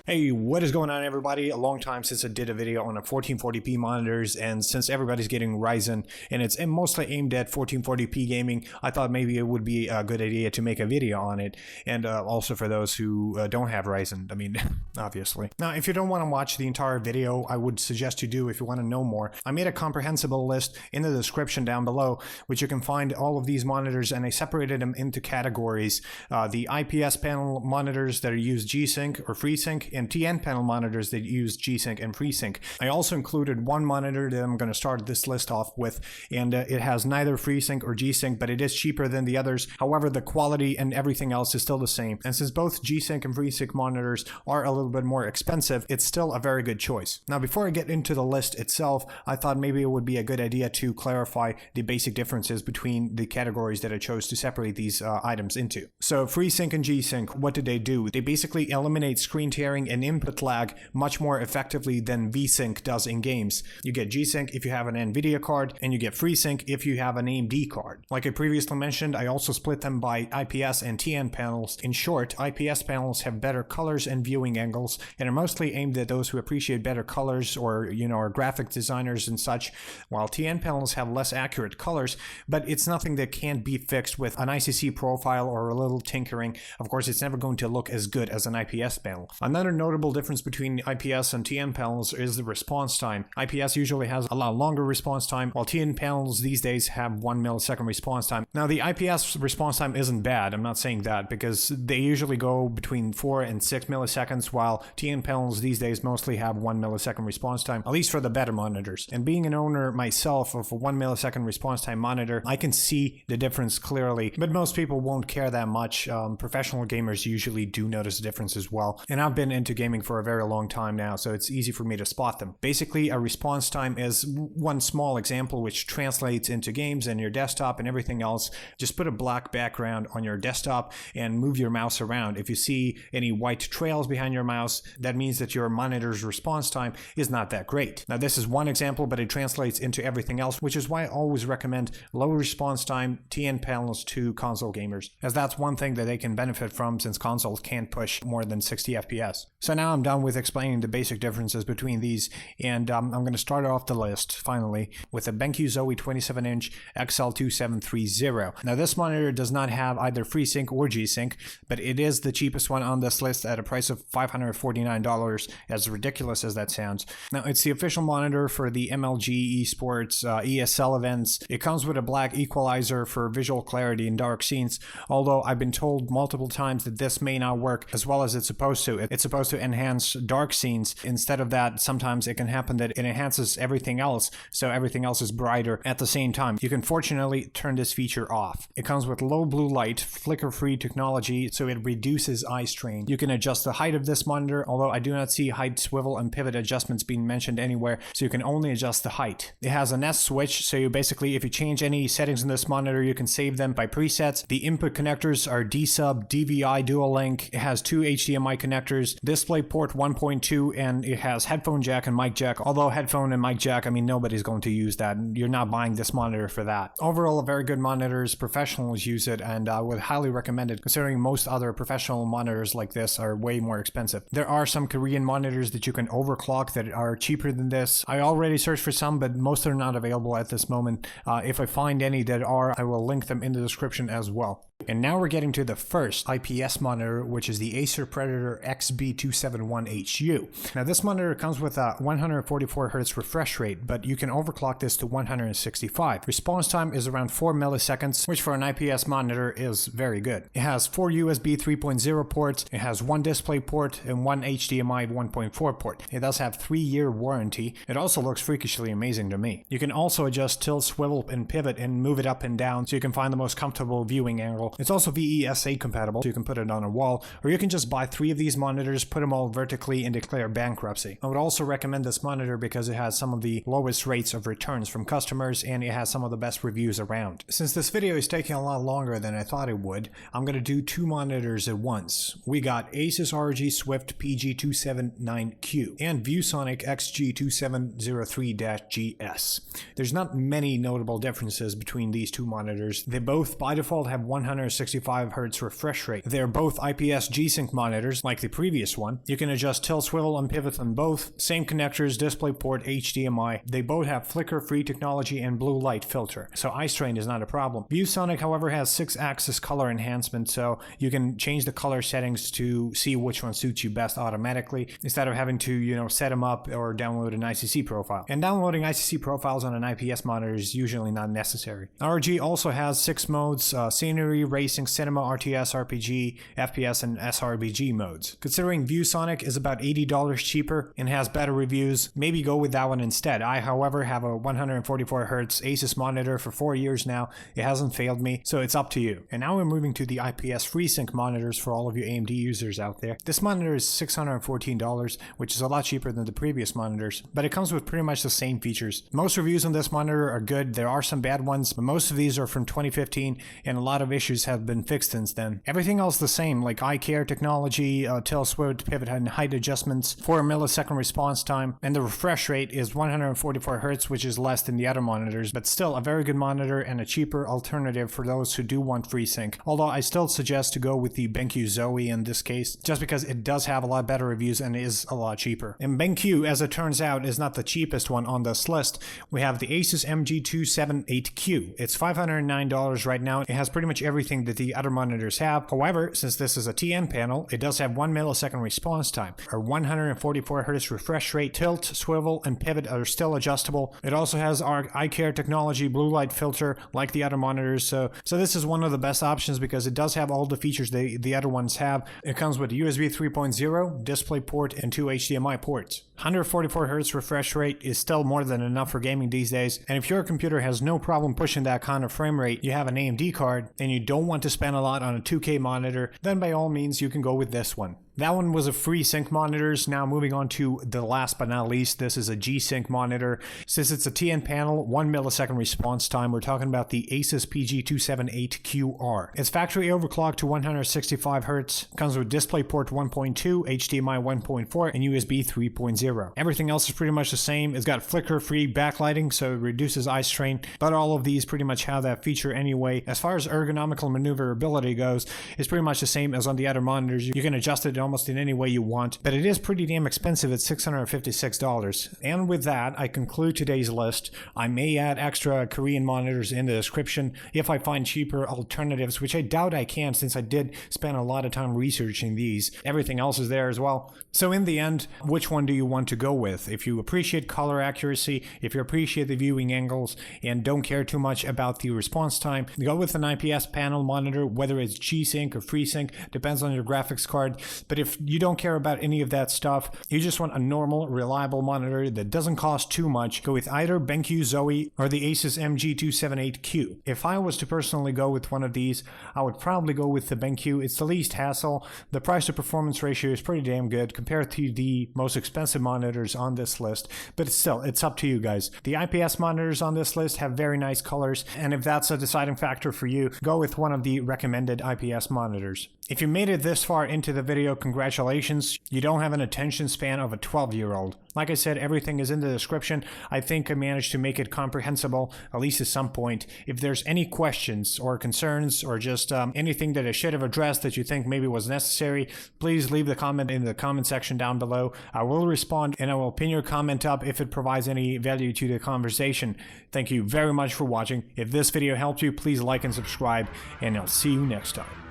Hey, what is going on, everybody? A long time since I did a video on a 1440p monitors, and since everybody's getting Ryzen and it's mostly aimed at 1440p gaming, I thought maybe it would be a good idea to make a video on it, and also for those who don't have Ryzen, I mean, obviously. Now, if you don't want to watch the entire video, I would suggest you do if you want to know more. I made a comprehensible list in the description down below, which you can find all of these monitors, and I separated them into categories. The IPS panel monitors that use G-Sync or FreeSync, and TN panel monitors that use G-Sync and FreeSync. I also included one monitor that I'm going to start this list off with, and it has neither FreeSync or G-Sync, but it is cheaper than the others. However, the quality and everything else is still the same, and since both G-Sync and FreeSync monitors are a little bit more expensive, it's still a very good choice. Now, before I get into the list itself, I thought maybe it would be a good idea to clarify the basic differences between the categories that I chose to separate these items into. So FreeSync and G-Sync, what do? They basically eliminate screen tearing and input lag much more effectively than V-Sync does in games. You get G-Sync if you have an NVIDIA card, and you get FreeSync if you have an AMD card. Like I previously mentioned, I also split them by IPS and TN panels. In short, IPS panels have better colors and viewing angles, and are mostly aimed at those who appreciate better colors or, are graphic designers and such, while TN panels have less accurate colors, but it's nothing that can't be fixed with an ICC profile or a little tinkering. Of course, it's never going to look as good as an IPS panel. Another notable difference between IPS and TN panels is the response time. IPS usually has a lot longer response time, while TN panels these days have 1 millisecond response time. Now, the IPS response time isn't bad, I'm not saying that, because they usually go between 4 and 6 milliseconds, while TN panels these days mostly have 1 millisecond response time, at least for the better monitors. And being an owner myself of a 1 millisecond response time monitor, I can see the difference clearly, but most people won't care that much. Professional gamers usually do notice the difference as well, and I've been into gaming for a very long time now, so it's easy for me to spot them. Basically, a response time is one small example which translates into games and your desktop and everything else. Just put a black background on your desktop and move your mouse around. If you see any white trails behind your mouse, that means that your monitor's response time is not that great. Now, this is one example, but it translates into everything else, which is why I always recommend low response time TN panels to console gamers, as that's one thing that they can benefit from since consoles can't push more than 60 FPS. So now I'm done with explaining the basic differences between these, and I'm going to start off the list, finally, with a BenQ Zoe 27-inch XL2730. Now, this monitor does not have either FreeSync or G-Sync, but it is the cheapest one on this list at a price of $549, as ridiculous as that sounds. Now, it's the official monitor for the MLG Esports ESL events. It comes with a black equalizer for visual clarity in dark scenes, although I've been told multiple times that this may not work as well as it's supposed to. It's supposed to enhance dark scenes. Instead of that, sometimes it can happen that it enhances everything else, so everything else is brighter at the same time. You can fortunately turn this feature off. It comes with low blue light, flicker-free technology, so it reduces eye strain. You can adjust the height of this monitor, although I do not see height, swivel, and pivot adjustments being mentioned anywhere, so you can only adjust the height. It has an S switch, so you basically, if you change any settings in this monitor, you can save them by presets. The input connectors are D-Sub, DVI dual link. It has 2 HDMI connectors, DisplayPort 1.2, and it has headphone jack and mic jack. Although headphone and mic jack, I mean, nobody's going to use that. You're not buying this monitor for that. Overall, a very good monitor. Professionals use it, and I would highly recommend it, considering most other professional monitors like this are way more expensive. There are some Korean monitors that you can overclock that are cheaper than this. I already searched for some, but most are not available at this moment. If I find any that are, I will link them in the description as well. And now we're getting to the first IPS monitor, which is the Acer Predator XB271HU. Now, this monitor comes with a 144 Hz refresh rate, but you can overclock this to 165. Response time is around 4 milliseconds, which for an IPS monitor is very good. It has 4 USB 3.0 ports, it has 1 display port, and 1 HDMI 1.4 port. It does have 3-year warranty. It also looks freakishly amazing to me. You can also adjust tilt, swivel, and pivot and move it up and down so you can find the most comfortable viewing angle. It's also VESA compatible, so you can put it on a wall, or you can just buy 3 of these monitors, put them all vertically and declare bankruptcy. I would also recommend this monitor because it has some of the lowest rates of returns from customers and it has some of the best reviews around. Since this video is taking a lot longer than I thought it would, I'm going to do two monitors at once. We got Asus ROG Swift PG279Q and ViewSonic XG2703-GS. There's not many notable differences between these two monitors. They both by default have 165Hz refresh rate. They're both IPS G-Sync monitors like the previous one. You can adjust tilt, swivel, and pivot on both. Same connectors, DisplayPort, HDMI. They both have flicker-free technology and blue light filter, so eye strain is not a problem. ViewSonic, however, has 6-axis color enhancement, so you can change the color settings to see which one suits you best automatically instead of having to, set them up or download an ICC profile. And downloading ICC profiles on an IPS monitor is usually not necessary. ROG also has 6 modes: scenery, racing, cinema, RTS, RPG, FPS, and sRBG modes. Considering ViewSonic is about $80 cheaper and has better reviews, maybe go with that one instead. I, however, have a 144Hz Asus monitor for 4 years now. It hasn't failed me, so it's up to you. And now we're moving to the IPS Freesync monitors for all of you AMD users out there. This monitor is $614, which is a lot cheaper than the previous monitors, but it comes with pretty much the same features. Most reviews on this monitor are good. There are some bad ones, but most of these are from 2015, and a lot of issues have been fixed since then. Everything else the same, like eye care technology, tilt, swivel, pivot, and height adjustments, 4 millisecond response time, and the refresh rate is 144Hz, which is less than the other monitors, but still a very good monitor and a cheaper alternative for those who do want FreeSync. Although I still suggest to go with the BenQ Zoe in this case, just because it does have a lot better reviews and is a lot cheaper. And BenQ, as it turns out, is not the cheapest one on this list. We have the Asus MG278Q. It's $509 right now. It has pretty much everything that the other monitors have. However, since this is a TN panel, it does have 1 millisecond response time. A 144Hz refresh rate, tilt, swivel, and pivot are still adjustable. It also has our eye care technology, blue light filter, like the other monitors. So this is one of the best options because it does have all the features the other ones have. It comes with USB 3.0, DisplayPort, and 2 HDMI ports. 144Hz refresh rate is still more than enough for gaming these days, and if your computer has no problem pushing that kind of frame rate, you have an AMD card, and you don't want to spend a lot on a 2K monitor, then by all means you can go with this one. That one was a FreeSync monitors. Now moving on to the last but not least, this is a G-Sync monitor. Since it's a TN panel, 1 millisecond response time, we're talking about the Asus PG278QR. It's factory overclocked to 165Hz, comes with DisplayPort 1.2, HDMI 1.4, and USB 3.0. Everything else is pretty much the same. It's got flicker-free backlighting, so it reduces eye strain, but all of these pretty much have that feature anyway. As far as ergonomical maneuverability goes, it's pretty much the same as on the other monitors. You can adjust it almost in any way you want, but it is pretty damn expensive at $656. And with that, I conclude today's list. I may add extra Korean monitors in the description if I find cheaper alternatives, which I doubt I can since I did spend a lot of time researching these. Everything else is there as well. So in the end, which one do you want to go with? If you appreciate color accuracy, if you appreciate the viewing angles, and don't care too much about the response time, go with an IPS panel monitor, whether it's G-Sync or FreeSync, depends on your graphics card. But if you don't care about any of that stuff, you just want a normal, reliable monitor that doesn't cost too much, go with either BenQ Zoe or the Asus MG278Q. If I was to personally go with one of these, I would probably go with the BenQ. It's the least hassle. The price to performance ratio is pretty damn good compared to the most expensive monitors on this list, but still, it's up to you guys. The IPS monitors on this list have very nice colors, and if that's a deciding factor for you, go with one of the recommended IPS monitors. If you made it this far into the video, congratulations. You don't have an attention span of a 12-year-old. Like I said, everything is in the description. I think I managed to make it comprehensible, at least at some point. If there's any questions or concerns or just anything that I should have addressed that you think maybe was necessary, please leave the comment in the comment section down below. I will respond and I will pin your comment up if it provides any value to the conversation. Thank you very much for watching. If this video helped you, please like and subscribe, and I'll see you next time.